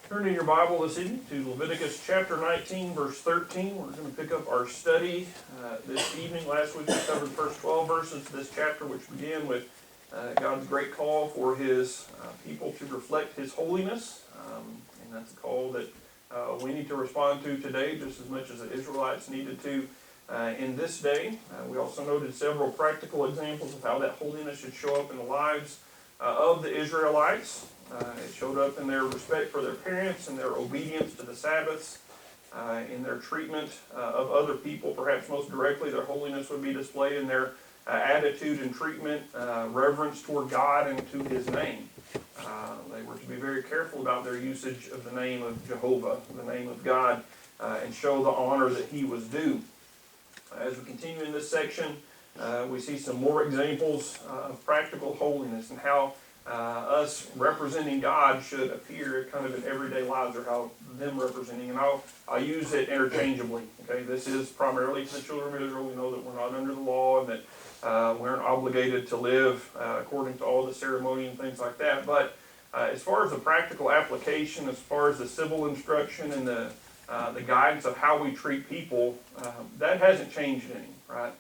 Turn in your Bible this evening to Leviticus chapter 19, verse 13. We're going to pick up our study this evening. Last week we covered the first 12 verses of this chapter, which began with God's great call for His people to reflect His holiness. And that's a call that we need to respond to today just as much as the Israelites needed to in this day. We also noted several practical examples of how that holiness should show up in the lives of the Israelites. It showed up in their respect for their parents and their obedience to the Sabbaths, in their treatment of other people. Perhaps most directly, their holiness would be displayed in their attitude and treatment, reverence toward God and to His name. They were to be very careful about their usage of the name of Jehovah, the name of God, and show the honor that He was due. As we continue in this section, we see some more examples of practical holiness and how us representing God should appear kind of in everyday lives, or how them representing. And I'll use it interchangeably. Okay, this is primarily to the children of Israel. We know that we're not under the law and that we aren't obligated to live according to all the ceremony and things like that. But as far as the practical application, as far as the civil instruction and the guidance of how we treat people, that hasn't changed any, right?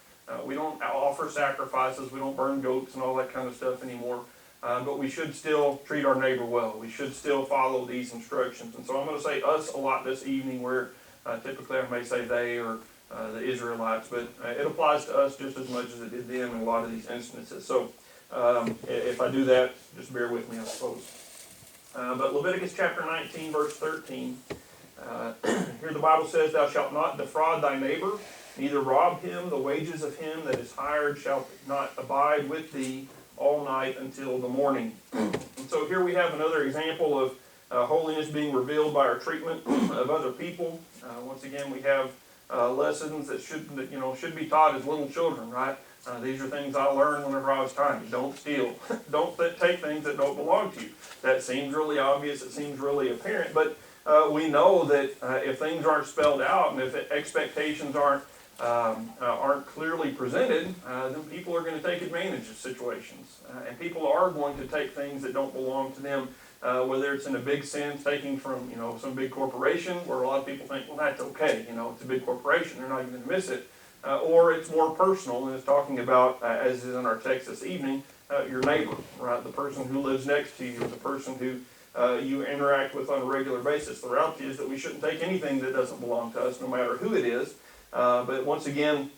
We don't offer sacrifices, we don't burn goats and all that kind of stuff anymore. But we should still treat our neighbor well. We should still follow these instructions. And so I'm going to say us a lot this evening, where typically I may say they or the Israelites, but it applies to us just as much as it did them in a lot of these instances. So if I do that, just bear with me, I suppose. But Leviticus chapter 19, verse 13, here the Bible says, "Thou shalt not defraud thy neighbor, neither rob him. The wages of him that is hired shall not abide with thee all night until the morning." And so here we have another example of holiness being revealed by our treatment of other people. Once again, we have lessons that should be taught as little children, right? These are things I learned whenever I was tiny. Don't steal. Don't take things that don't belong to you. That seems really obvious. It seems really apparent. But we know that if things aren't spelled out and if expectations aren't clearly presented, then people are going to take advantage of situations. And people are going to take things that don't belong to them, whether it's in a big sense, taking from some big corporation, where a lot of people think, well, that's okay, it's a big corporation, they're not even going to miss it. Or it's more personal, and it's talking about, as is in our text this evening, your neighbor, right? The person who lives next to you, the person who you interact with on a regular basis. The reality is that we shouldn't take anything that doesn't belong to us, no matter who it is. But once again,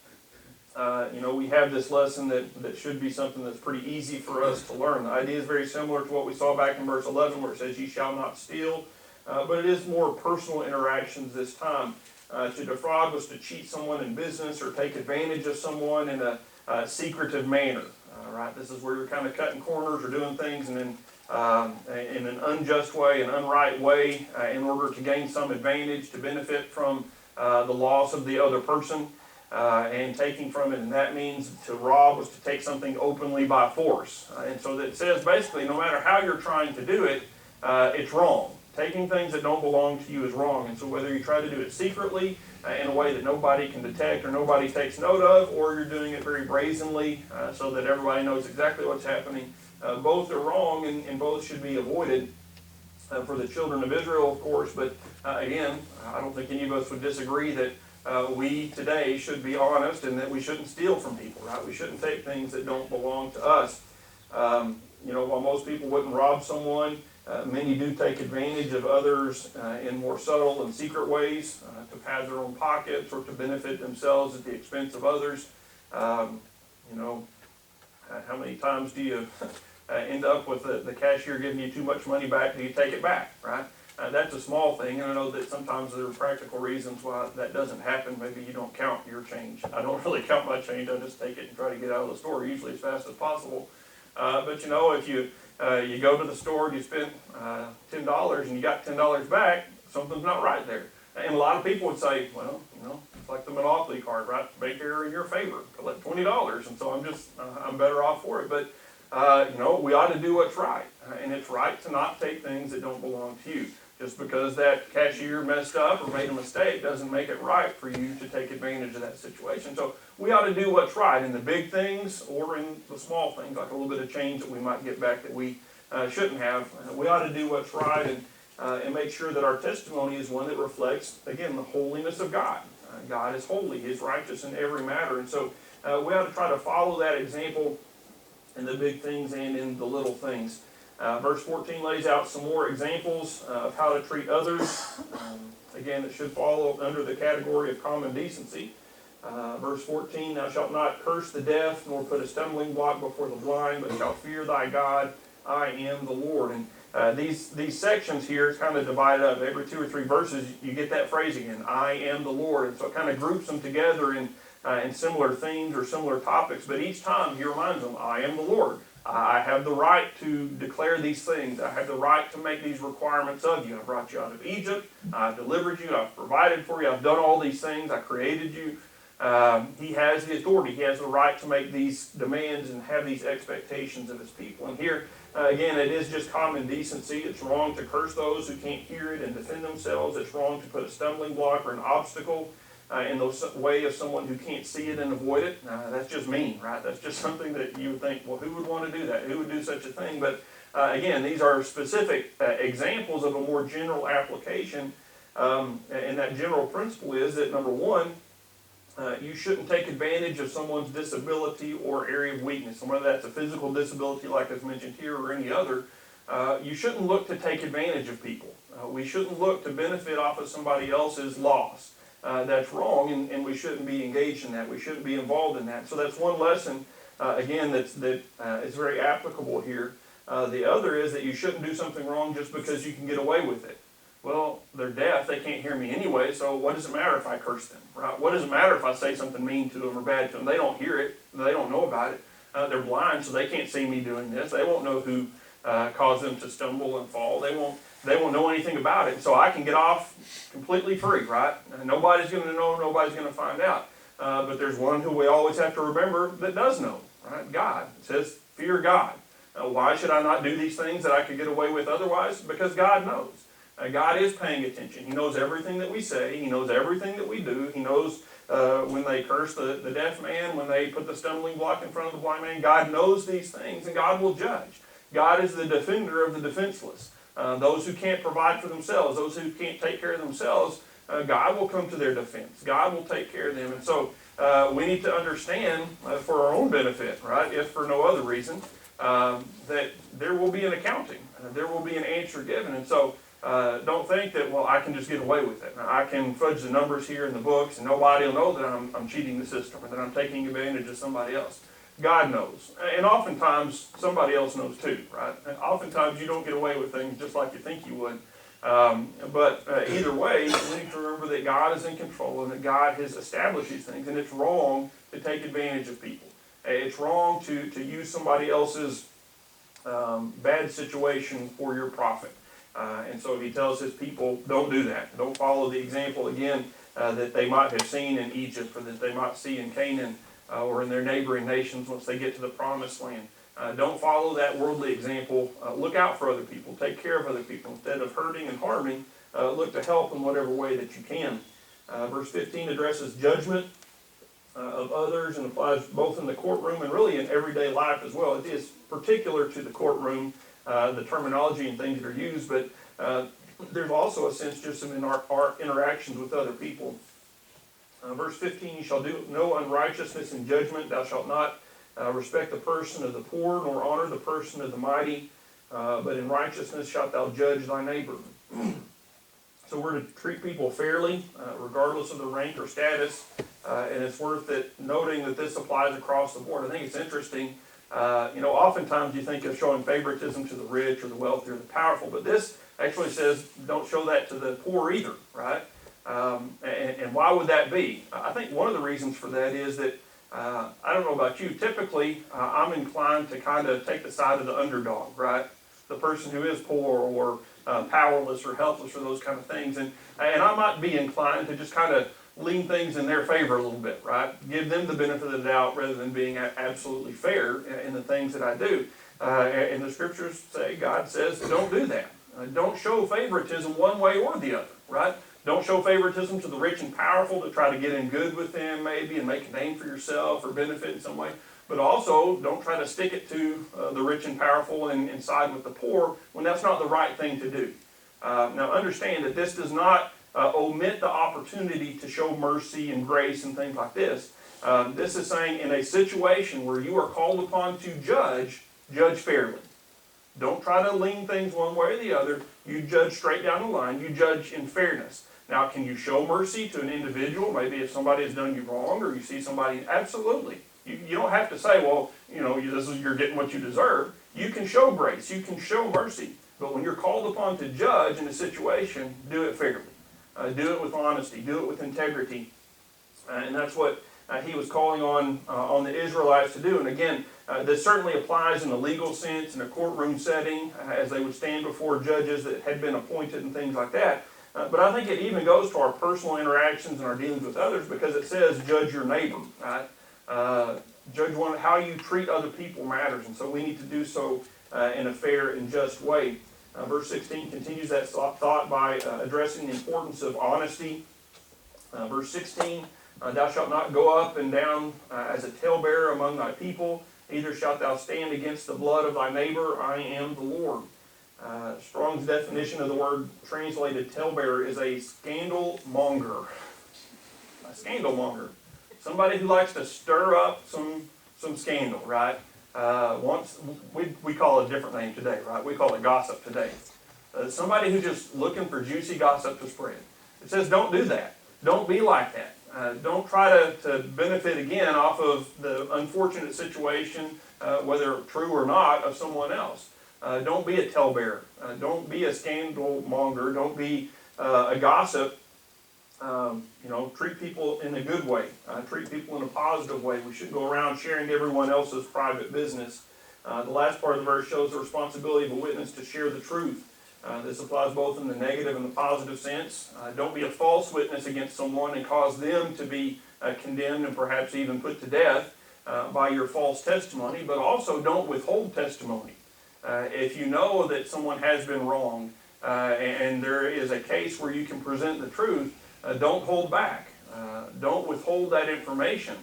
we have this lesson that should be something that's pretty easy for us to learn. The idea is very similar to what we saw back in verse 11, where it says, "Ye shall not steal." But it is more personal interactions this time. To defraud was to cheat someone in business or take advantage of someone in a secretive manner. Right? This is where you're kind of cutting corners or doing things in an unjust way, an unright way, in order to gain some advantage, to benefit from the loss of the other person, and taking from it. And that means to rob was to take something openly by force. And so it says basically, no matter how you're trying to do it, it's wrong. Taking things that don't belong to you is wrong. And so whether you try to do it secretly, in a way that nobody can detect or nobody takes note of, or you're doing it very brazenly so that everybody knows exactly what's happening, both are wrong, and both should be avoided. For the children of Israel, of course, but again, I don't think any of us would disagree that we today should be honest and that we shouldn't steal from people, right? We shouldn't take things that don't belong to us. While most people wouldn't rob someone, many do take advantage of others in more subtle and secret ways to pad their own pockets or to benefit themselves at the expense of others. How many times do you end up with the cashier giving you too much money back? Do you take it back, right? That's a small thing, and I know that sometimes there are practical reasons why that doesn't happen. Maybe you don't count your change. I don't really count my change. I just take it and try to get out of the store, usually as fast as possible. But if you go to the store and you spend $10 and you got $10 back, something's not right there. And a lot of people would say, well, it's like the Monopoly card, right? Make error in your favor. Collect $20, and so I'm better off for it. But we ought to do what's right, and it's right to not take things that don't belong to you. Just because that cashier messed up or made a mistake doesn't make it right for you to take advantage of that situation. So we ought to do what's right in the big things or in the small things, like a little bit of change that we might get back that we shouldn't have. We ought to do what's right, and and make sure that our testimony is one that reflects, again, the holiness of God. God is holy. He is righteous in every matter. And so we ought to try to follow that example in the big things and in the little things. Verse 14 lays out some more examples of how to treat others. Again, it should fall under the category of common decency. Verse 14, thou shalt not curse the deaf, nor put a stumbling block before the blind, but shalt fear thy God. I am the Lord. And these sections here kind of divided up. Every 2 or 3 verses, you get that phrase again, I am the Lord. And so it kind of groups them together in similar themes or similar topics. But each time he reminds them, I am the Lord. I have the right to declare these things. I have the right to make these requirements of you. I brought you out of Egypt. I've delivered you. I've provided for you. I've done all these things. I created you. He has the authority. He has the right to make these demands and have these expectations of his people. And here, again, it is just common decency. It's wrong to curse those who can't hear it and defend themselves. It's wrong to put a stumbling block or an obstacle in the way of someone who can't see it and avoid it. That's just mean, right? That's just something that you would think, well, who would want to do that? Who would do such a thing? But again, these are specific examples of a more general application. And that general principle is that, number one, you shouldn't take advantage of someone's disability or area of weakness. And whether that's a physical disability like is mentioned here or any other, you shouldn't look to take advantage of people. We shouldn't look to benefit off of somebody else's loss. That's wrong, and we shouldn't be engaged in that. We shouldn't be involved in that. So that's one lesson, again, that is very applicable here. The other is that you shouldn't do something wrong just because you can get away with it. Well, they're deaf, they can't hear me anyway, so what does it matter if I curse them, right? What does it matter if I say something mean to them or bad to them? They don't hear it, they don't know about it. They're blind, so they can't see me doing this. They won't know who caused them to stumble and fall. They won't know anything about it. So I can get off completely free, right? Nobody's going to know, nobody's going to find out. But there's one who we always have to remember that does know, right? God. It says, fear God. Why should I not do these things that I could get away with otherwise? Because God knows. God is paying attention. He knows everything that we say. He knows everything that we do. He knows when they curse the deaf man, when they put the stumbling block in front of the blind man. God knows these things, and God will judge. God is the defender of the defenseless. Those who can't provide for themselves, those who can't take care of themselves, God will come to their defense. God will take care of them. And so we need to understand for our own benefit, right, if for no other reason, that there will be an accounting. There will be an answer given. And so don't think that, well, I can just get away with it. I can fudge the numbers here in the books and nobody will know that I'm cheating the system or that I'm taking advantage of somebody else. God knows. And oftentimes, somebody else knows too, right? And oftentimes, you don't get away with things just like you think you would. But either way, we need to remember that God is in control and that God has established these things. And it's wrong to take advantage of people. It's wrong to use somebody else's bad situation for your profit. And so he tells his people, don't do that. Don't follow the example, again, that they might have seen in Egypt or that they might see in Canaan or in their neighboring nations once they get to the promised land. Don't follow that worldly example. Look out for other people. Take care of other people. Instead of hurting and harming, look to help in whatever way that you can. Verse 15 addresses judgment of others and applies both in the courtroom and really in everyday life as well. It is particular to the courtroom, the terminology and things that are used, but there's also a sense just in our interactions with other people. Verse 15, you shall do no unrighteousness in judgment. Thou shalt not respect the person of the poor, nor honor the person of the mighty, but in righteousness shalt thou judge thy neighbor. So we're to treat people fairly, regardless of the rank or status, and it's worth it noting that this applies across the board. I think it's interesting. Oftentimes you think of showing favoritism to the rich or the wealthy or the powerful, but this actually says don't show that to the poor either, right? And why would that be? I think one of the reasons for that is that, I don't know about you, typically I'm inclined to kind of take the side of the underdog, right? The person who is poor or powerless or helpless or those kind of things. And I might be inclined to just kind of lean things in their favor a little bit, right? Give them the benefit of the doubt rather than being absolutely fair in the things that I do. And the scriptures say, God says, don't do that. Don't show favoritism one way or the other, right? Don't show favoritism to the rich and powerful to try to get in good with them maybe and make a name for yourself or benefit in some way. But also, don't try to stick it to the rich and powerful and side with the poor when that's not the right thing to do. Now understand that this does not omit the opportunity to show mercy and grace and things like this. This is saying in a situation where you are called upon to judge fairly. Don't try to lean things one way or the other. You judge straight down the line. You judge in fairness. Now, can you show mercy to an individual? Maybe if somebody has done you wrong or you see somebody, absolutely. You don't have to say, well, you're getting what you deserve. You can show grace. You can show mercy. But when you're called upon to judge in a situation, do it fairly. Do it with honesty. Do it with integrity. And that's what he was calling on the Israelites to do. And again, this certainly applies in a legal sense, in a courtroom setting, as they would stand before judges that had been appointed and things like that. But I think it even goes to our personal interactions and our dealings with others, because it says, judge your neighbor, right? Judge how you treat other people matters, and so we need to do so in a fair and just way. Verse 16 continues that thought by addressing the importance of honesty. Verse 16, thou shalt not go up and down as a talebearer among thy people, neither shalt thou stand against the blood of thy neighbor. I am the Lord. Strong's definition of the word translated talebearer is a scandal monger. A scandal monger. Somebody who likes to stir up some scandal, right? We call it a different name today, right? We call it gossip today. Somebody who's just looking for juicy gossip to spread. It says don't do that. Don't be like that. Don't try to benefit again off of the unfortunate situation, whether true or not, of someone else. Don't be a talebearer. Don't be a scandal monger. Don't be a gossip. Treat people in a good way. Treat people in a positive way. We shouldn't go around sharing everyone else's private business. The last part of the verse shows the responsibility of a witness to share the truth. This applies both in the negative and the positive sense. Don't be a false witness against someone and cause them to be condemned and perhaps even put to death by your false testimony, but also don't withhold testimony. If you know that someone has been wronged and there is a case where you can present the truth, don't hold back. Don't withhold that information.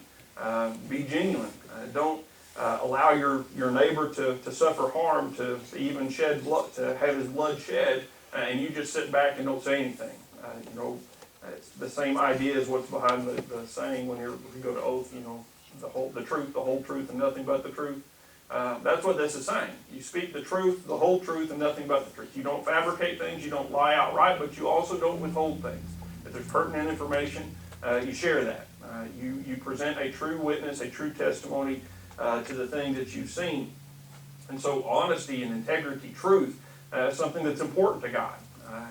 Be genuine. Don't allow your neighbor to suffer harm, to even shed blood, to have his blood shed, and you just sit back and don't say anything. It's the same idea as what's behind the saying when you go to oath. The truth, the whole truth, and nothing but the truth. That's what this is saying. You speak the truth, the whole truth, and nothing but the truth. You don't fabricate things, you don't lie outright, but you also don't withhold things. If there's pertinent information, you share that. You present a true witness, a true testimony to the things that you've seen. And so honesty and integrity, truth, is something that's important to God.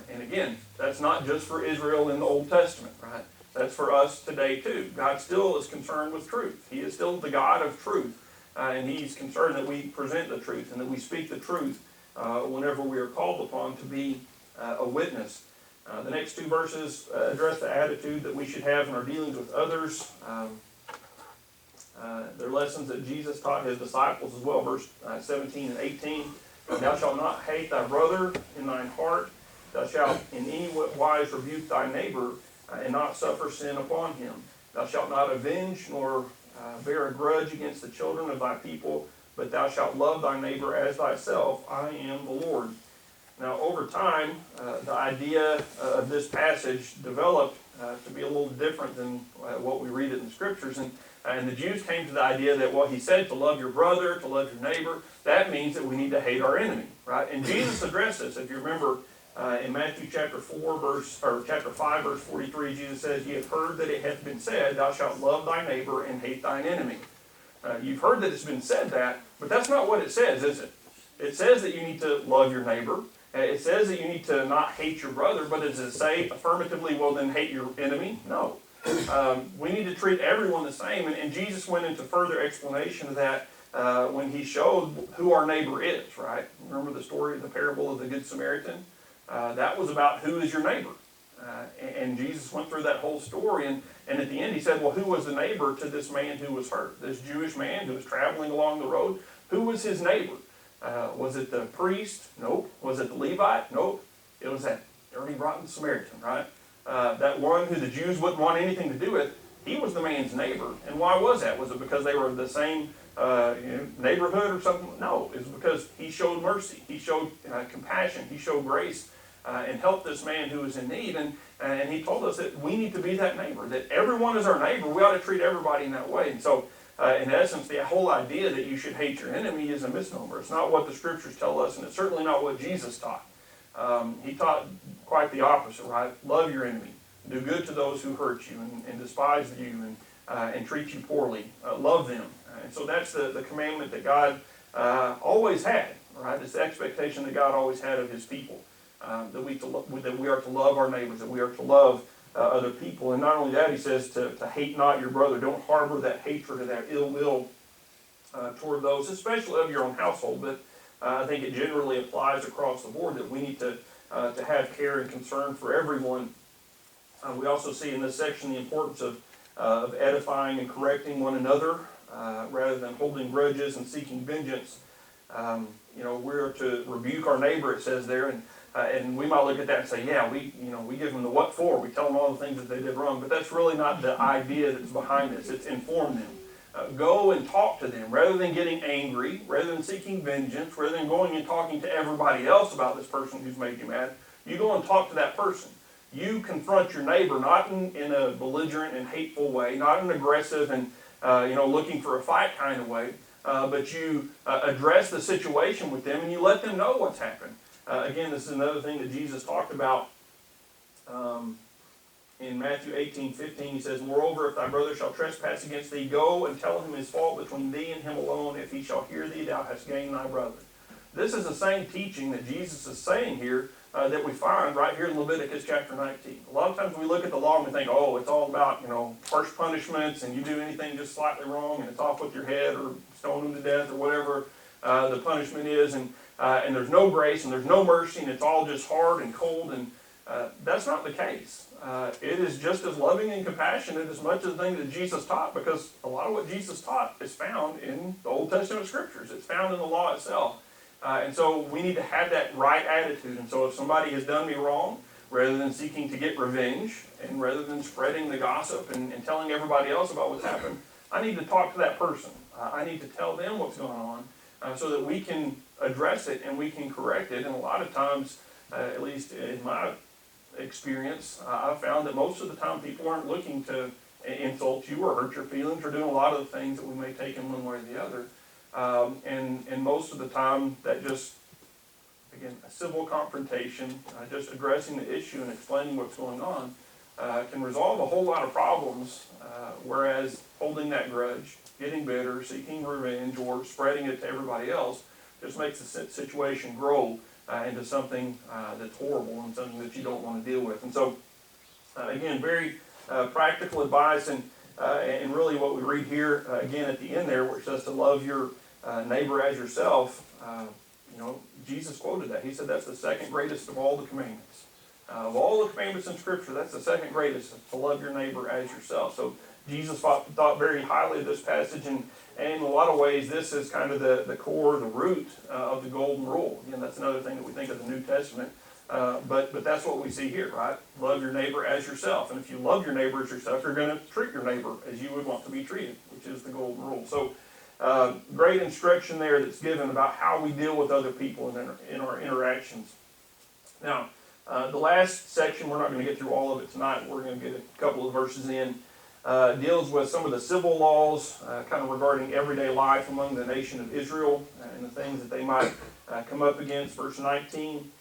And again, that's not just for Israel in the Old Testament, right? That's for us today too. God still is concerned with truth. He is still the God of truth. And He's concerned that we present the truth and that we speak the truth whenever we are called upon to be a witness. The next two verses address the attitude that we should have in our dealings with others. They're lessons that Jesus taught His disciples as well. Verse 17 and 18. Thou shalt not hate thy brother in thine heart. Thou shalt in any wise rebuke thy neighbor and not suffer sin upon him. Thou shalt not avenge nor bear a grudge against the children of thy people, but thou shalt love thy neighbor as thyself. I am the Lord. Now, over time, the idea of this passage developed to be a little different than what we read in the Scriptures. And the Jews came to the idea that what He said, to love your brother, to love your neighbor, that means that we need to hate our enemy, right? And Jesus addressed this. If you remember, in Matthew chapter 5, verse 43, Jesus says, Ye have heard that it hath been said, Thou shalt love thy neighbor and hate thine enemy. You've heard that it's been said that, but that's not what it says, is it? It says that you need to love your neighbor. It says that you need to not hate your brother, but does it say affirmatively, well then hate your enemy? No. We need to treat everyone the same, and Jesus went into further explanation of that when He showed who our neighbor is, right? Remember the story of the parable of the Good Samaritan? That was about who is your neighbor. And Jesus went through that whole story, and at the end He said, well, who was the neighbor to this man who was hurt? This Jewish man who was traveling along the road? Who was his neighbor? Was it the priest? Nope. Was it the Levite? Nope. It was that dirty, rotten Samaritan, right? That one who the Jews wouldn't want anything to do with. He was the man's neighbor. And why was that? Was it because they were the same neighborhood or something? No. It was because he showed mercy. He showed compassion. He showed grace and help this man who is in need. And he told us that we need to be that neighbor, that everyone is our neighbor. We ought to treat everybody in that way. And so, in essence, the whole idea that you should hate your enemy is a misnomer. It's not what the scriptures tell us, and it's certainly not what Jesus taught. He taught quite the opposite, right? Love your enemy. Do good to those who hurt you and despise you and treat you poorly. Love them. And so that's the commandment that God always had, right? It's the expectation that God always had of his people, that we are to love our neighbors, that we are to love other people. And not only that, he says to hate not your brother. Don't harbor that hatred or that ill will toward those, especially of your own household. But I think it generally applies across the board that we need to have care and concern for everyone. We also see in this section the importance of edifying and correcting one another rather than holding grudges and seeking vengeance. We're to rebuke our neighbor, it says there, and we might look at that and say, yeah, we give them the what for. We tell them all the things that they did wrong, but that's really not the idea that's behind this. It's inform them. Go and talk to them rather than getting angry, rather than seeking vengeance, rather than going and talking to everybody else about this person who's made you mad. You go and talk to that person. You confront your neighbor, not in a belligerent and hateful way, not in an aggressive and looking for a fight kind of way, but you address the situation with them and you let them know what's happened. Again, this is another thing that Jesus talked about in Matthew 18:15. He says, moreover, if thy brother shall trespass against thee, go and tell him his fault between thee and him alone. If he shall hear thee, thou hast gained thy brother. This is the same teaching that Jesus is saying here that we find right here in Leviticus chapter 19. A lot of times we look at the law and we think, oh, it's all about, harsh punishments, and you do anything just slightly wrong and it's off with your head, or stone them to death, or whatever the punishment is, and there's no grace and there's no mercy, and it's all just hard and cold, and that's not the case. It is just as loving and compassionate as much as the thing that Jesus taught, because a lot of what Jesus taught is found in the Old Testament scriptures. It's found in the law itself. And so we need to have that right attitude. And so if somebody has done me wrong, rather than seeking to get revenge, and rather than spreading the gossip and telling everybody else about what's happened, I need to talk to that person. I need to tell them what's going on so that we can address it and we can correct it. And a lot of times, at least in my experience, I've found that most of the time people aren't looking to insult you or hurt your feelings or doing a lot of the things that we may take in one way or the other. And most of the time, that just, again, a civil confrontation, just addressing the issue and explaining what's going on, can resolve a whole lot of problems, whereas holding that grudge, getting bitter, seeking revenge, or spreading it to everybody else just makes the situation grow into something that's horrible and something that you don't want to deal with. And so, again, very practical advice, and really what we read here, again, at the end there, where it says to love your neighbor as yourself, Jesus quoted that. He said that's the second greatest of all the commandments. Of all the commandments in Scripture, that's the second greatest, to love your neighbor as yourself. So Jesus thought very highly of this passage, and in a lot of ways, this is kind of the core, the root of the golden rule. Again, that's another thing that we think of the New Testament. But that's what we see here, right? Love your neighbor as yourself. And if you love your neighbor as yourself, you're going to treat your neighbor as you would want to be treated, which is the golden rule. So great instruction there that's given about how we deal with other people in our interactions. Now, the last section, we're not going to get through all of it tonight. We're going to get a couple of verses in. Deals with some of the civil laws kind of regarding everyday life among the nation of Israel and the things that they might come up against. Verse 19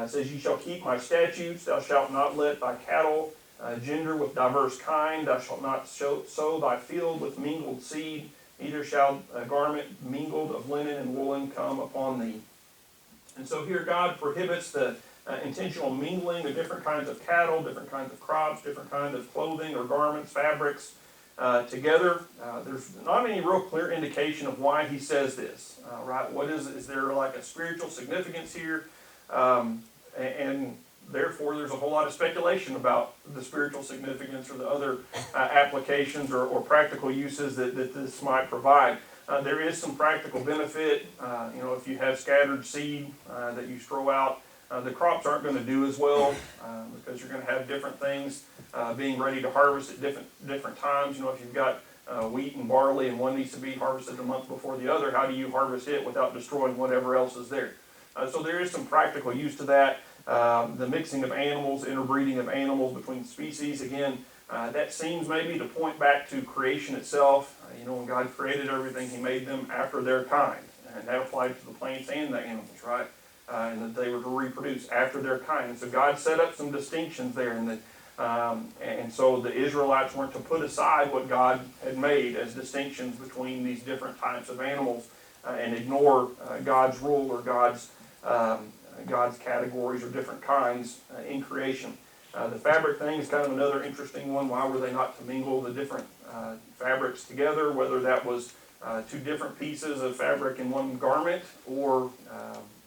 says, "You shall keep my statutes. Thou shalt not let thy cattle gender with diverse kind. Thou shalt not sow thy field with mingled seed. Neither shall a garment mingled of linen and woolen come upon thee." And so here God prohibits the intentional mingling of different kinds of cattle, different kinds of crops, different kinds of clothing or garments, fabrics together. There's not any real clear indication of why he says this, right? What is there like a spiritual significance here? And therefore there's a whole lot of speculation about the spiritual significance or the other applications or practical uses that this might provide. There is some practical benefit. If you have scattered seed that you throw out, the crops aren't going to do as well because you're going to have different things being ready to harvest at different times. If you've got wheat and barley and one needs to be harvested a month before the other, how do you harvest it without destroying whatever else is there? So there is some practical use to that. the mixing of animals, interbreeding of animals between species. Again, that seems maybe to point back to creation itself. When God created everything, He made them after their kind. And that applied to the plants and the animals, right? And that they were to reproduce after their kind. And so God set up some distinctions there. And so the Israelites weren't to put aside what God had made as distinctions between these different types of animals and ignore God's rule or God's categories or different kinds in creation. The fabric thing is kind of another interesting one. Why were they not to mingle the different fabrics together, whether that was two different pieces of fabric in one garment or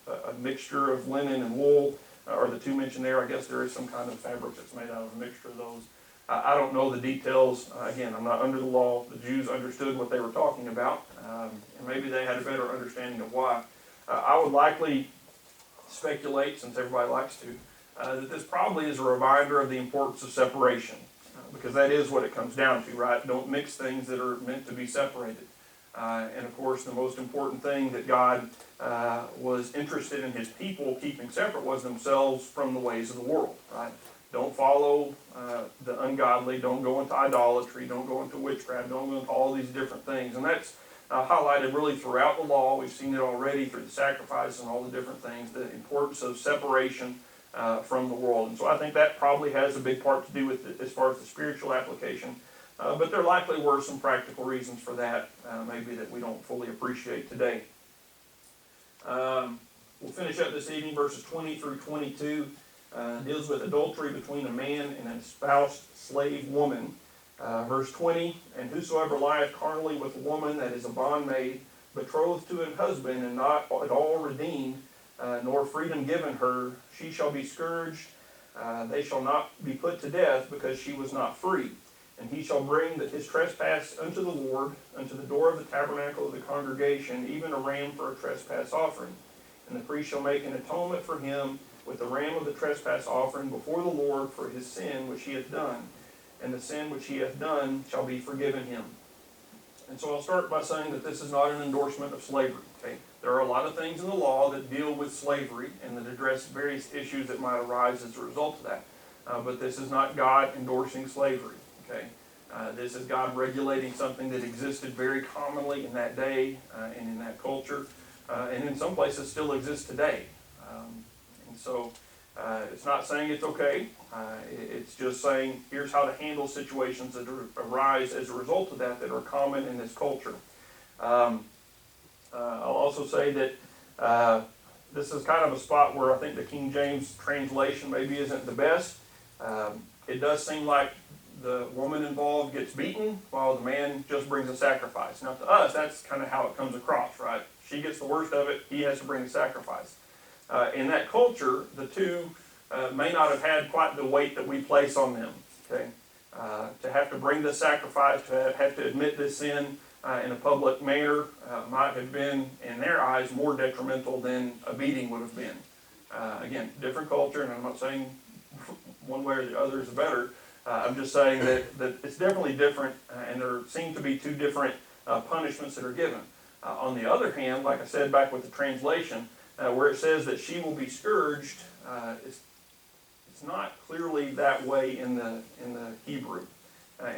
a mixture of linen and wool, or the two mentioned there. I guess there is some kind of fabric that's made out of a mixture of those. I don't know the details. Again, I'm not under the law. The Jews understood what they were talking about, and maybe they had a better understanding of why. I would likely speculate, since everybody likes to, that this probably is a reminder of the importance of separation, because that is what it comes down to, right? Don't mix things that are meant to be separated. And of course, the most important thing that God was interested in His people keeping separate was themselves from the ways of the world, right? Don't follow the ungodly, don't go into idolatry, don't go into witchcraft, don't go into all these different things. And that's highlighted really throughout the law. We've seen it already through the sacrifice and all the different things, the importance of separation from the world. And so I think that probably has a big part to do with it as far as the spiritual application. But there likely were some practical reasons for that, maybe that we don't fully appreciate today. We'll finish up this evening, verses 20 through 22. Deals with adultery between a man and an espoused slave woman. Verse 20, and whosoever lieth carnally with a woman that is a bondmaid, betrothed to an husband, and not at all redeemed, nor freedom given her, she shall be scourged. They shall not be put to death, because she was not free. And he shall bring his trespass unto the Lord, unto the door of the tabernacle of the congregation, even a ram for a trespass offering. And the priest shall make an atonement for him with the ram of the trespass offering before the Lord for his sin which he hath done. And the sin which he hath done shall be forgiven him. And so I'll start by saying that this is not an endorsement of slavery. Okay? There are a lot of things in the law that deal with slavery and that address various issues that might arise as a result of that. But this is not God endorsing slavery. Okay? This is God regulating something that existed very commonly in that day and in that culture, and in some places still exists today. And so it's not saying it's okay. It's just saying here's how to handle situations that arise as a result of that are common in this culture. I'll also say that this is kind of a spot where I think the King James translation maybe isn't the best. It does seem like the woman involved gets beaten while the man just brings a sacrifice. Now to us, that's kind of how it comes across, right? She gets the worst of it, he has to bring a sacrifice. In that culture, the two may not have had quite the weight that we place on them. Okay, to have to bring this sacrifice, to have to admit this sin in a public manner might have been, in their eyes, more detrimental than a beating would have been. Again, different culture, and I'm not saying one way or the other is better. I'm just saying that it's definitely different, and there seem to be two different punishments that are given. On the other hand, like I said back with the translation, where it says that she will be scourged, it's not clearly that way in the Hebrew.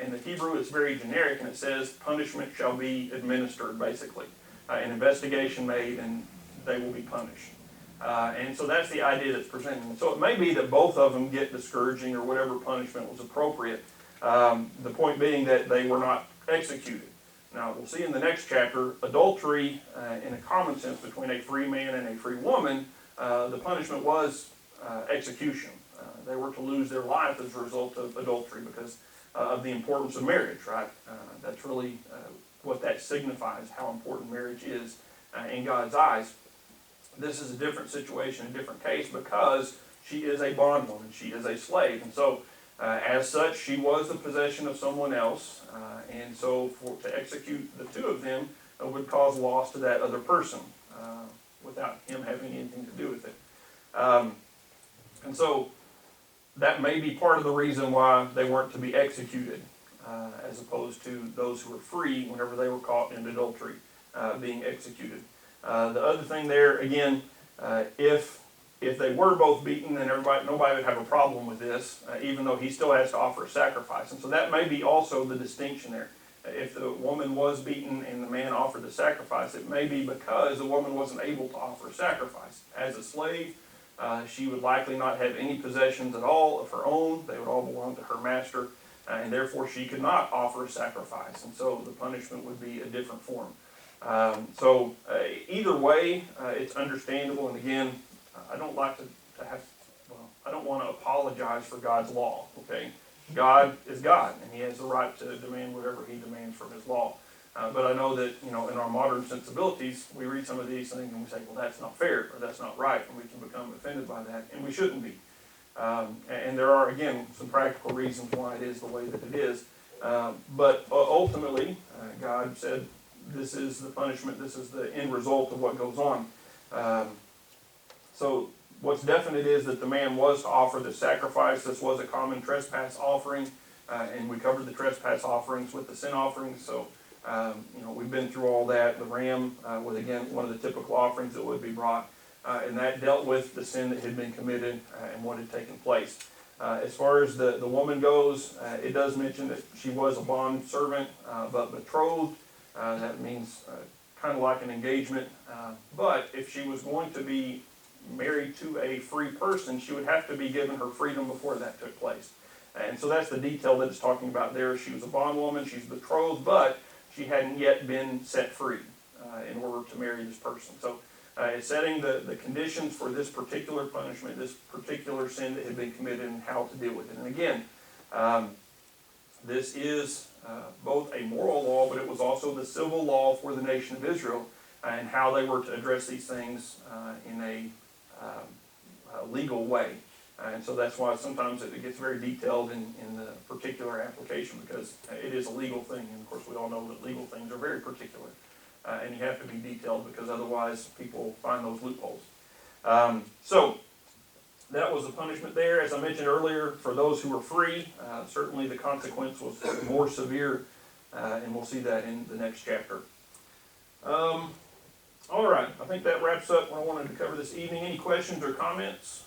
In the Hebrew, it's very generic, and it says punishment shall be administered, basically. An investigation made, and they will be punished. And so that's the idea that's presented. And so it may be that both of them get discouraging or whatever punishment was appropriate. The point being that they were not executed. Now, we'll see in the next chapter, adultery in a common sense between a free man and a free woman, the punishment was execution. They were to lose their life as a result of adultery because of the importance of marriage, right? That's really what that signifies, how important marriage is in God's eyes. This is a different situation, a different case, because she is a bondwoman, she is a slave. And so, as such, she was the possession of someone else, and so to execute the two of them would cause loss to that other person without him having anything to do with it. And so, that may be part of the reason why they weren't to be executed, as opposed to those who were free whenever they were caught in adultery being executed. The other thing there, again, if if they were both beaten, then nobody would have a problem with this, even though he still has to offer a sacrifice. And so that may be also the distinction there. If the woman was beaten and the man offered the sacrifice, it may be because the woman wasn't able to offer a sacrifice. As a slave, she would likely not have any possessions at all of her own. They would all belong to her master, and therefore she could not offer a sacrifice. And so the punishment would be a different form. Either way, it's understandable. And again, I don't like to have, well, I don't want to apologize for God's law, okay? God is God, and he has the right to demand whatever he demands from his law. But I know that, in our modern sensibilities, we read some of these things and we say, well, that's not fair, or that's not right, and we can become offended by that, and we shouldn't be. And there are, again, some practical reasons why it is the way that it is. But ultimately, God said, this is the punishment, this is the end result of what goes on. So what's definite is that the man was to offer the sacrifice. This was a common trespass offering, and we covered the trespass offerings with the sin offerings. So, we've been through all that. The ram was, again, one of the typical offerings that would be brought, and that dealt with the sin that had been committed and what had taken place. As far as the woman goes, it does mention that she was a bond servant, but betrothed. That means kind of like an engagement. But if she was going to be married to a free person, she would have to be given her freedom before that took place. And so that's the detail that it's talking about there. She was a bondwoman, she's betrothed, but she hadn't yet been set free in order to marry this person. So it's setting the conditions for this particular punishment, this particular sin that had been committed, and how to deal with it. And again, this is both a moral law, but it was also the civil law for the nation of Israel, and how they were to address these things in a legal way. And so that's why sometimes it gets very detailed in the particular application, because it is a legal thing. And of course we all know that legal things are very particular. And you have to be detailed, because otherwise people find those loopholes. So that was the punishment there. As I mentioned earlier, for those who were free, certainly the consequence was more severe. And we'll see that in the next chapter. All right, I think that wraps up what I wanted to cover this evening. Any questions or comments?